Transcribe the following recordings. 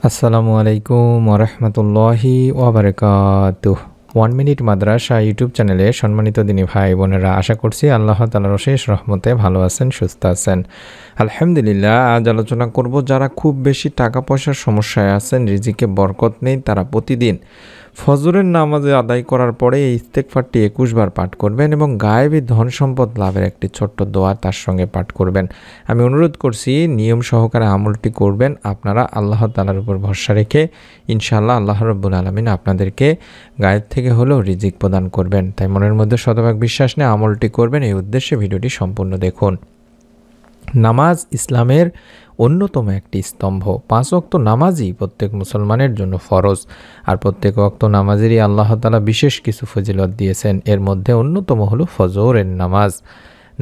আসসালামু আলাইকুম ওরহমতুল্লাহি ওয়াবারাকাতুহ। 1 মিনিট মাদ্রাসা ইউটিউব চ্যানেলে সম্মানিত দিনী ভাই বোনেরা, আশা করছি আল্লাহ তাআলার অশেষ রহমতে ভালো আছেন, সুস্থ আছেন। আলহামদুলিল্লাহ। আজ আলোচনা করব যারা খুব বেশি টাকা পয়সার সমস্যায় আছেন, রিজিকে বরকত নেই, তারা প্রতিদিন ফজরের নামাজে আদায় করার পরে এই ইস্তেগফারটি 21 বার পাঠ করবেন এবং গায়েবী ধন সম্পদ লাভের একটি ছোট্ট দোয়া তার সঙ্গে পাঠ করবেন। আমি অনুরোধ করছি নিয়ম সহকারে আমলটি করবেন। আপনারা আল্লাহ তাআলার উপর ভরসা রেখে ইনশাআল্লাহ আল্লাহ রাব্বুল আলামিন আপনাদেরকে গায়েব থেকে হলেও রিজিক প্রদান করবেন। তাই মনের মধ্যে শতভাগ বিশ্বাস নিয়ে আমলটি করবেন। এই উদ্দেশ্যে ভিডিওটি সম্পূর্ণ দেখুন। নামাজ ইসলামের অন্যতম একটি স্তম্ভ। 5 ওয়াক্ত নামাজই প্রত্যেক মুসলমানের জন্য ফরজ, আর প্রত্যেক ওয়াক্ত নামাজেরই আল্লাহ তাআলা বিশেষ কিছু ফজিলত দিয়েছেন। এর মধ্যে অন্যতম হলো ফজরের নামাজ।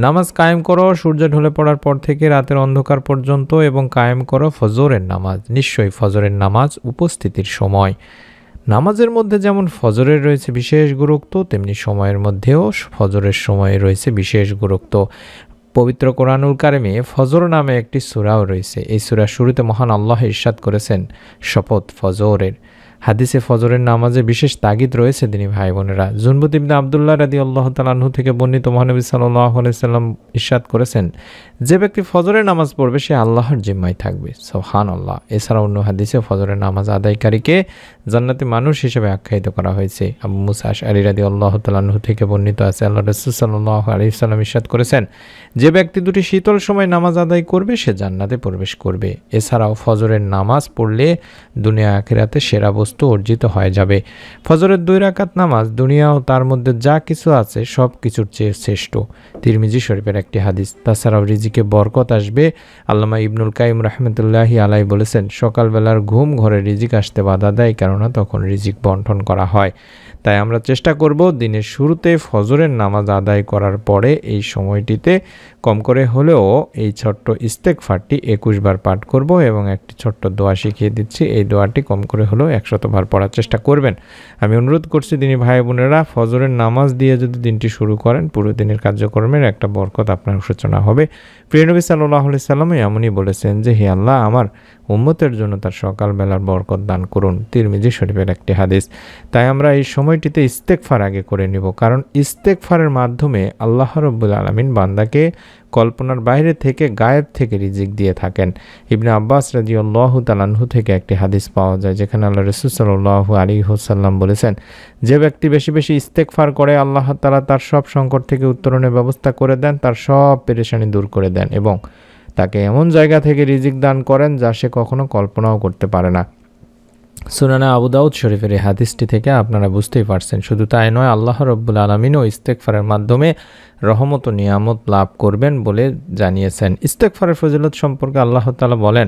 নামাজ কায়েম করো সূর্য ঢলে পড়ার পর থেকে রাতের অন্ধকার পর্যন্ত, এবং কায়েম করো ফজরের নামাজ। নিশ্চয়ই ফজরের নামাজ উপস্থিতির সময়। নামাজের মধ্যে যেমন ফজরের রয়েছে বিশেষ গুরুত্ব, তেমনি সময়ের মধ্যেও ফজরের সময়ে রয়েছে বিশেষ গুরুত্ব। পবিত্র কোরআনুল কারিমে ফজর নামে একটি সূরাও রয়েছে। এই সূরার শুরুতে মহান আল্লাহ ইরশাদ করেছেন, শপথ ফজরের। হাদিসে ফজরের নামাজে বিশেষ তাগিদ রয়েছে দিনী ভাই বোনেরা। জুনবুত ইবনে আব্দুল্লাহ রাদিয়াল্লাহু তাআলা আনহু থেকে বর্ণিত মহানবী সাল্লাল্লাহু আলাইহি সাল্লাম ইরশাদ করেছেন, যে ব্যক্তি ফজরের নামাজ পড়বে সে আল্লাহর জিম্মায় থাকবে। সুবহানাল্লাহ। এছাড়া অন্য হাদিসে ফজরের নামাজ আদায়কারীকে জান্নাতি মানুষ হিসেবে আখ্যায়িত করা হয়েছে। আবু মুসা আশআরী রাদিয়াল্লাহু তাআলা আনহু থেকে বর্ণিত আছে, আল্লাহর রাসূল সাল্লাল্লাহু আলাইহি সাল্লাম ইরশাদ করেছেন, যে ব্যক্তি দুটি শীতল সময় নামাজ আদায় করবে সে জান্নাতে প্রবেশ করবে। এছাড়াও ফজরের নামাজ পড়লে দুনিয়া আখিরাতে সেরা বস্তু অর্জিত হয়ে যাবে। ফজরের 2 রাকাত নামাজ দুনিয়া ও তার মধ্যে যা কিছু আছে সব কিছুর চেয়ে শ্রেষ্ঠ। তিরমিজি শরীফের একটি হাদিস। তাছাড়াও রিজিকে বরকত আসবে। আল্লামা ইবনুল কাইয়িম রাহমাতুল্লাহি আলাইহি বলেছেন, সকালবেলার ঘুম ঘরে রিজিক আসতে বাধা দেয়, কেননা তখন রিজিক বন্টন করা হয়। তাই আমরা চেষ্টা করব দিনের শুরুতে ফজরের নামাজ আদায় করার পরে এই সময়টিতে কম করে হলেও এই ছোট্ট ইস্তেগফারটি 21 বার পাঠ করব এবং একটি ছোট্ট দোয়া শিখিয়ে দিচ্ছি। এই দোয়াটি কম করে হলেও 100 বার পড়ার চেষ্টা করবেন। আমি অনুরোধ করছি দিনী ভাই বোনেরা, ফজরের নামাজ দিয়ে যদি দিনটি শুরু করেন, পুরো দিনের কার্যক্রমের একটা বরকত আপনার সূচনা হবে। প্রিয় নবী সাল্লাল্লাহু আলাইহি সাল্লাম এমনই বলেছেন যে, হে আল্লাহ, আমার উম্মতের জন্য তার সকালবেলার বরকত দান করুন। তিরমিজি শরীফের একটি হাদিস। তাই আমরা এই সময়টিতে ইস্তেগফার আগে করে নিব, কারণ ইস্তেগফারের মাধ্যমে আল্লাহ রাব্বুল আলামিন বান্দাকে কল্পনার বাইরে থেকে গায়েব থেকে রিজিক দিয়ে থাকেন। ইবনে আব্বাস রাদিয়াল্লাহু তাআলা আনহু থেকে একটি হাদিস পাওয়া যায়, যেখানে আল্লাহ রাসূল সাল্লাল্লাহু আলাইহি ওয়াসাল্লাম বলেছেন, যে ব্যক্তি বেশি বেশি ইস্তেগফার করে আল্লাহ তাআলা তার সব সংকট থেকে উত্তরণের ব্যবস্থা করে দেন, তার সব পেরেশানি দূর করে দেন এবং তাকে এমন জায়গা থেকে রিজিক দান করেন যা সে কখনো কল্পনাও করতে পারে না। সুনানে আবু দাউদ শরীফের এই হাদিসটি থেকে আপনারা বুঝতেই পারছেন। শুধু তাই নয়, আল্লাহ রাব্বুল আলামিনও ইস্তেগফারের মাধ্যমে রহমত ও নিয়ামত লাভ করবেন বলে জানিয়েছেন। ইস্তেগফারের ফজিলত সম্পর্কে আল্লাহ তাআলা বলেন,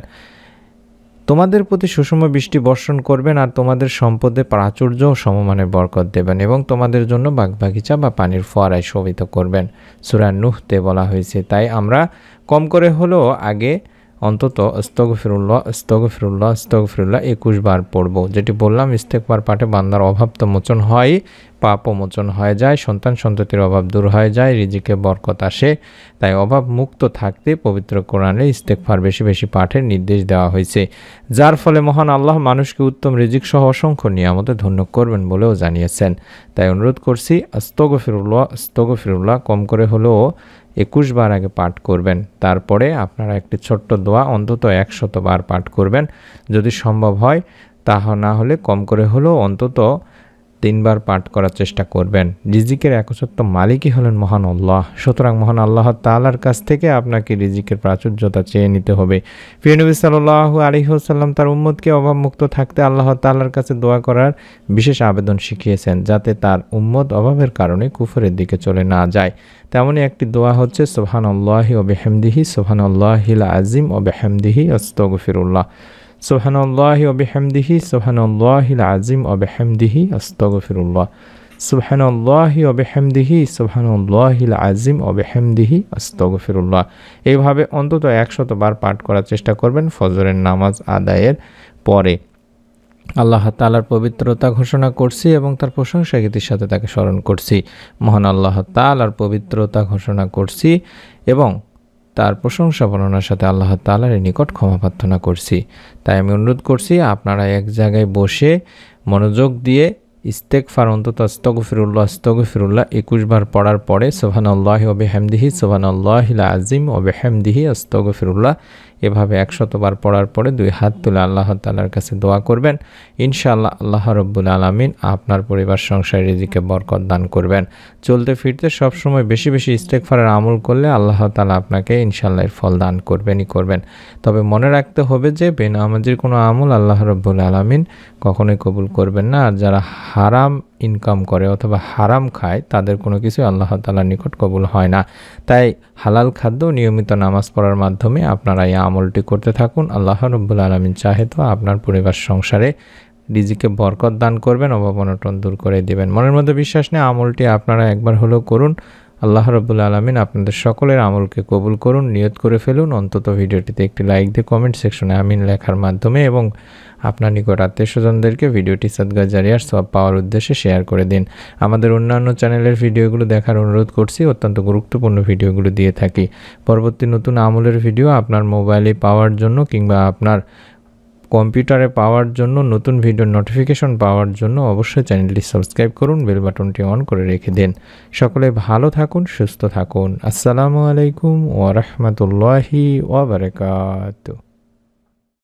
তোমাদের প্রতি সুষম বৃষ্টি বর্ষণ করবেন আর তোমাদের সম্পদে প্রাচুর্য ও সমমানের বরকত দেবেন এবং তোমাদের জন্য বাগবাগিচা বা পানির ফোয়ারায় শোভিত করবেন। সূরা নূহতে বলা হয়েছে। তাই আমরা কম করে হলেও আগে অন্তত আস্তাগফিরুল্লাহ 21 বার পড়ব। যেটি বললাম, ইস্তেগফার পাঠে বান্দার অভাব তো মোচন হয়, পাপও মোচন হয়ে যায়, সন্তান সন্ততির অভাব দূর হয়ে যায়, রিজিকে বরকত আসে। তাই অভাব মুক্ত থাকতে পবিত্র কোরআনে ইস্তেগফার বেশি বেশি পাঠের নির্দেশ দেওয়া হয়েছে, যার ফলে মহান আল্লাহ মানুষকে উত্তম রিজিক সহ অসংখ্য নিয়ামতে ধন্য করবেন বলেও জানিয়েছেন। তাই অনুরোধ করছি, আস্তাগফিরুল্লাহ কম করে হলেও 21 বার আগে পাঠ করবেন। তারপরে আপনারা একটি ছোট্ট দোয়া অন্তত 100 বার পাঠ করবেন যদি সম্ভব হয়। না হলে কম করে হলেও অন্তত 3 বার পাঠ করার চেষ্টা করবেন। রিজিকের একচ্ছত্ব মালিকই হলেন মহান আল্লাহ। সুতরাং মহান আল্লাহ তাআলার কাছ থেকে আপনাকে রিজিকের প্রাচুর্যতা চেয়ে নিতে হবে। প্রিয় নবী সাল্লাল্লাহু আলাইহি ওয়াসাল্লাম তার উম্মতকে অভাবমুক্ত থাকতে আল্লাহ তাআলার কাছে দোয়া করার বিশেষ আবেদন শিখিয়েছেন, যাতে তার উম্মত অভাবের কারণে কুফরের দিকে চলে না যায়। তেমনই একটি দোয়া হচ্ছে, সুবহানাল্লাহি ওয়া বিহামদিহি সুবহানাল্লাহিল আযীম ওয়া বিহামদিহি আস্তাগফিরুল্লাহ। সুবহানাল্লাহি ওয়া বিহামদিহি সুবহানাল্লাহিল আযীম ওয়া বিহামদিহি আস্তাগফিরুল্লাহ। সুবহানাল্লাহি ওয়া বিহামদিহি সুবহানাল্লাহিল আযীম ওয়া বিহামদিহি আস্তাগফিরুল্লাহ। এইভাবে অন্তত 100 বার পাঠ করার চেষ্টা করবেন ফজরের নামাজ আদায়ের পরে। আল্লাহ তাআলার পবিত্রতা ঘোষণা করছি এবং তার প্রশংসা গীতির সাথে তাকে স্মরণ করছি। মহান আল্লাহ তাআলার পবিত্রতা ঘোষণা করছি এবং তার প্রশংসা বর্ণনার সাথে আল্লাহ তাআলার নিকট ক্ষমা প্রার্থনা করছি। তাই আমি অনুরোধ করছি আপনারা এক জায়গায় বসে মনোযোগ দিয়ে ইস্তেগফার অন্তত আস্তাগফিরুল্লাহ 21 বার পড়ার পরে সুবহানাল্লাহি ওয়া বিহামদিহি সুবহানাল্লাহিল আযীম ওয়া বিহামদিহি আস্তাগফিরুল্লাহ এভাবে 100 বার পড়ার পরে 2 হাত তুলে আল্লাহ তাআলার কাছে দোয়া করবেন। ইনশাআল্লাহ আল্লাহ রাব্বুল আলামিন আপনার পরিবার সংসারে রিজিকে বরকত দান করবেন। চলতে ফিরতে সবসময় বেশি বেশি ইস্তেগফারের আমল করলে আল্লাহ তাআলা আপনাকে ইনশাআল্লাহ এর ফল দান করবেন। তবে মনে রাখতে হবে যে বেনামাজির কোনো আমল আল্লাহ রাব্বুল আলামিন কখনোই কবুল করবেন না। আর যারা হারাম ইনকাম করে অথবা হারাম খায় তাদের কোনো কিছু আল্লাহ তাআলার নিকট কবুল হয় না। তাই হালাল খাদ্য নিয়মিত নামাজ পড়ার মাধ্যমে আপনারা এই আমলটি করতে থাকুন। আল্লাহ রাব্বুল আলামিন চাহে তো আপনার পরিবার সংসারে রিজিকে বরকত দান করবেন, অভাব অনটন দূর করে দিবেন। মনের মধ্যে বিশ্বাস নিয়ে আমলটি আপনারা একবার হলেও করুন। আল্লাহ রাব্বুল আলামিন আপনাদের সকলের আমলকে কবুল করুন। নিয়ত করে ফেলুন অন্তত ভিডিওটিতে একটি লাইক দিয়ে কমেন্ট সেকশনে আমিন লেখার মাধ্যমে এবং আপনার নিকট আত্মীয়স্বজনদেরকে ভিডিওটি সাদকা জারিয়ার সওয়াব পাওয়ার উদ্দেশ্যে শেয়ার করে দিন। আমাদের অন্যান্য চ্যানেলের ভিডিওগুলো দেখার অনুরোধ করছি, অত্যন্ত গুরুত্বপূর্ণ ভিডিওগুলো দিয়ে থাকি। পরবর্তী নতুন আমলের ভিডিও আপনার মোবাইলে পাওয়ার জন্য কিংবা আপনার কম্পিউটারে পাওয়ার জন্য, নতুন ভিডিওর নোটিফিকেশন পাওয়ার জন্য অবশ্যই চ্যানেলটি সাবস্ক্রাইব করুন, বেল বাটনটি অন করে রেখে দিন। সকলে ভালো থাকুন, সুস্থ থাকুন। আসসালামু আলাইকুম ওয়া রাহমাতুল্লাহি ওয়া বারাকাতুহু।